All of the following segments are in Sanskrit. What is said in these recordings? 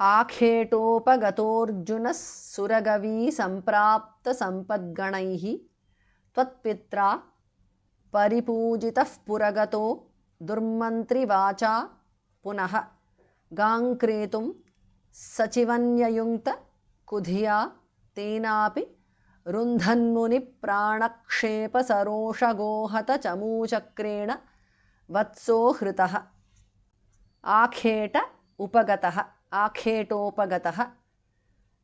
आखेटोपगतोऽर्जुनः सुरगवी सम्प्राप्तसम्पद्गणैः त्वत्पित्रा परिपूजितः पुरगतो दुर्मन्त्रिवाचा पुनः गाङ्क्रेतुं सचिवन्ययुङ्क्त कुधिया तेनापि रुन्धन्मुनिप्राणक्षेपसरोषगोहतचमूचक्रेण वत्सो हृतः आखेट उपगतः आखेटोपगतः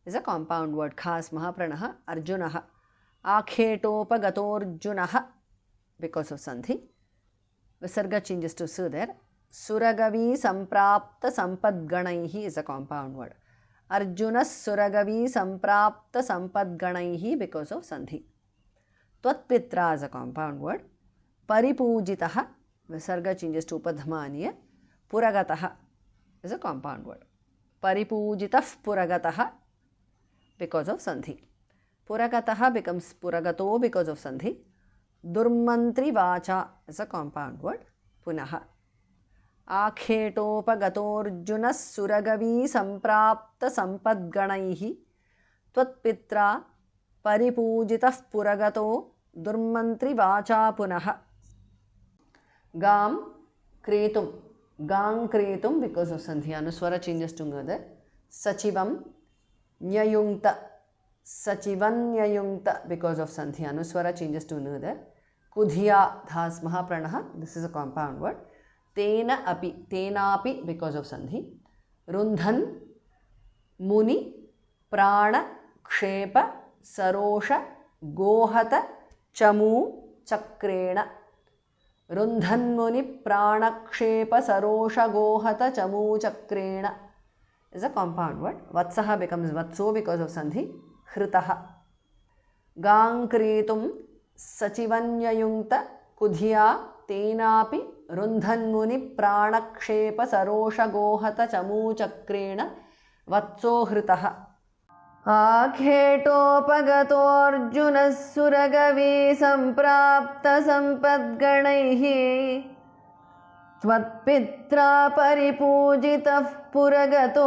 is a compound word khas mahapranah arjunah आखेटोपगतोऽर्जुनः because of sandhi visarga changes to su there suragavi samprapta sampadganaihi is a compound word arjuna suragavi samprapta sampadganaihi because of sandhi tvatpitra is a compound word paripujitah visarga changes to upadhamaniya puragatah is a compound word paripujitah puragatah because of sandhi puragatah becomes puragato because of sandhi durmantri vacha is a compound word punah आखेटोपगतोऽर्जुनः सुरगवी सम्प्राप्त सम्पद्गणैः त्वत्पित्रा परिपूजितः पुरगतो दुर्मन्त्रिवाचा पुनः गां क्रेतुं because of sandhi anuswara changes to ngada sachivam nyayunkta because of sandhi anuswara changes to ngada kudhiya dhas mahapranah this is a compound word tena api tenapi because of sandhi rundhan muni prana kshepa sarosha gohata chamu chakrena rundhan muni prana kshepa sarosha gohata chamu chakrena is a compound word vatsaha becomes vatso because of sandhi hritah gankritum sachivanyayunkta kudhiya tenapi रुन्धन्मुनि प्राणक्षेप सरोषगोहत चमूचक्रेण वत्सो हृतः आखेटोपगतोऽर्जुनः सुरगवी सम्प्राप्त सम्पद्गणैः त्वत्पित्रा परिपूजितः पुरगतो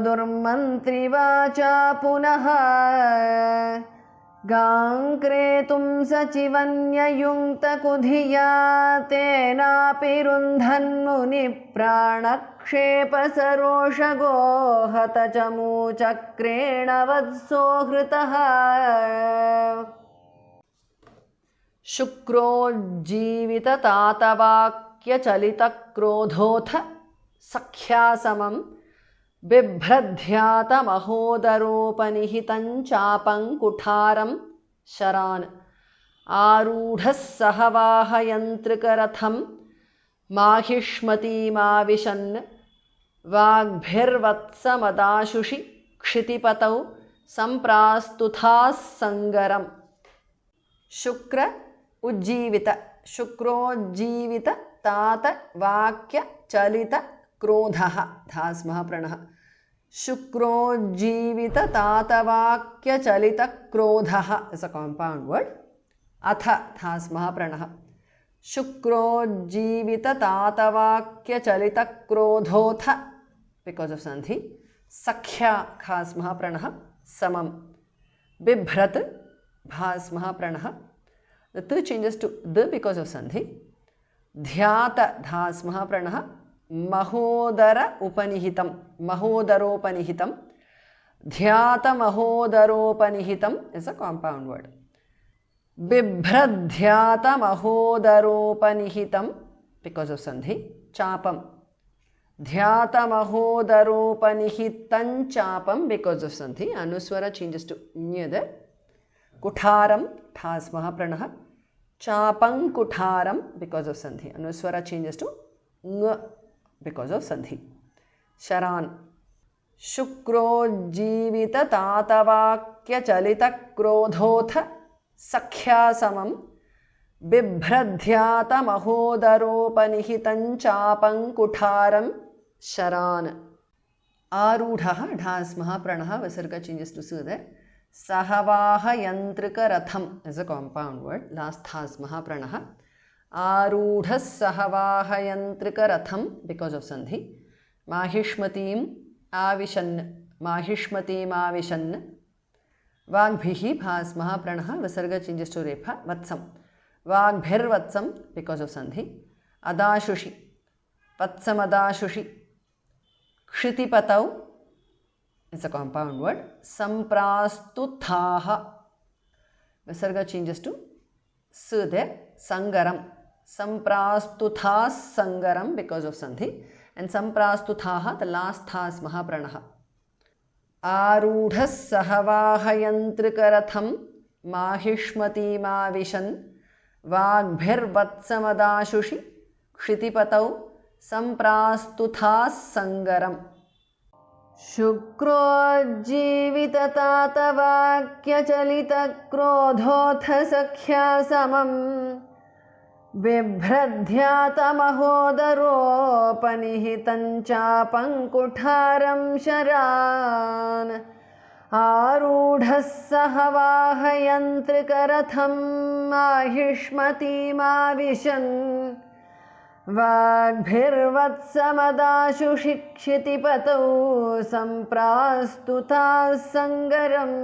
दुर्मन्त्रिवाचा पुनः गाङ्क्रेतुं सचिवन्ययुङ्क्तकुधिया तेनापि रुन्धन्मुनिप्राणक्षेपसरोषगोहतचमूचक्रेण वत्सो हृतः शुक्रोज्जीविततातवाक्यचलितक्रोधोऽथ सख्यासमं बिभ्रद्ध्यातमहोदरोपनिहितं चापं कुठारं शरान् आरूढः सहवाहयन्त्रिकरथं माहिष्मतीमाविशन् वाग्भिर्वत्समदाशुषि क्षितिपतौ सम्प्रास्तुथाः सङ्गरम् शुक्रोज्जीवित तात वाक्य चलित क्रोधः धास महाप्रणः शुक्रोज्जीवित तातवाक्य चलित क्रोधः is a compound word अथ धास महाप्रणः शुक्रोज्जीवित तातवाक्य चलित क्रोधोऽथ because of sandhi सख्या खास महाप्रणः समम बिभ्रत भास महाप्रणः the th changes to the because of sandhi ध्यात धास महाप्रणः महोदर उपनिहितं महोदरोपनिहितं ध्यात महोदरोपनिहितं is a compound word बिभ्रद्ध्यात महोदरोपनिहितं because of sandhi चापं ध्यात महोदरोपनिहितं चापं because of sandhi anuswara changes to nyada कुठारं ठास महाप्रणः चापं कुठारं because of sandhi anuswara changes to ng because of sandhi sharan शुक्रोज्जीवित तातवाक्य चलित क्रोधोऽथ सख्यासमं बिभ्रद्ध्यात महोदरोपनिहितं चापं कुठारं शरान् आरूढः ढास महाप्रणः विसर्ग changes to su there सहवाहयन्त्रिकरथं is a compound word last thas mahapranah आरूढः सहवाहयन्त्रिकरथं because of sandhi माहिष्मतीं आविशन् माहिष्मतीमाविशन् वाग्भिः भास् महाप्राणः विसर्ग changes to रेफा वत्सं वाग्भिर्वत्सं because of sandhi अदाशुषि वत्समदाशुषि क्षितिपतौ it's a compound word सम्प्रास्तुथाः विसर्ग changes to su there sangaram सम्प्रास्तुथाः sangaram because of sandhi and सम्प्रास्तुथाः the last thas mahapranah आरूढः सहवाहयन्त्रिकरथं माहिष्मतीमाविशन् वाग्भिर्वत्समदाशुषि क्षितिपतौ सम्प्रास्तुथाः संगरम् शुक्रोज्जीविततातवाक्यचलितक्रोधोऽथ सख्या समम् बिभ्रद्ध्यातमहोदरोपनिहितं चापङ्कुठारं शरान् आरूढः सहवाहयन्त्रिकरथं माहिष्मतीमाविशन् वाग्भिर्वत्समदाशुषि क्षितिपतौ सम्प्रास्तुथाः संगरम्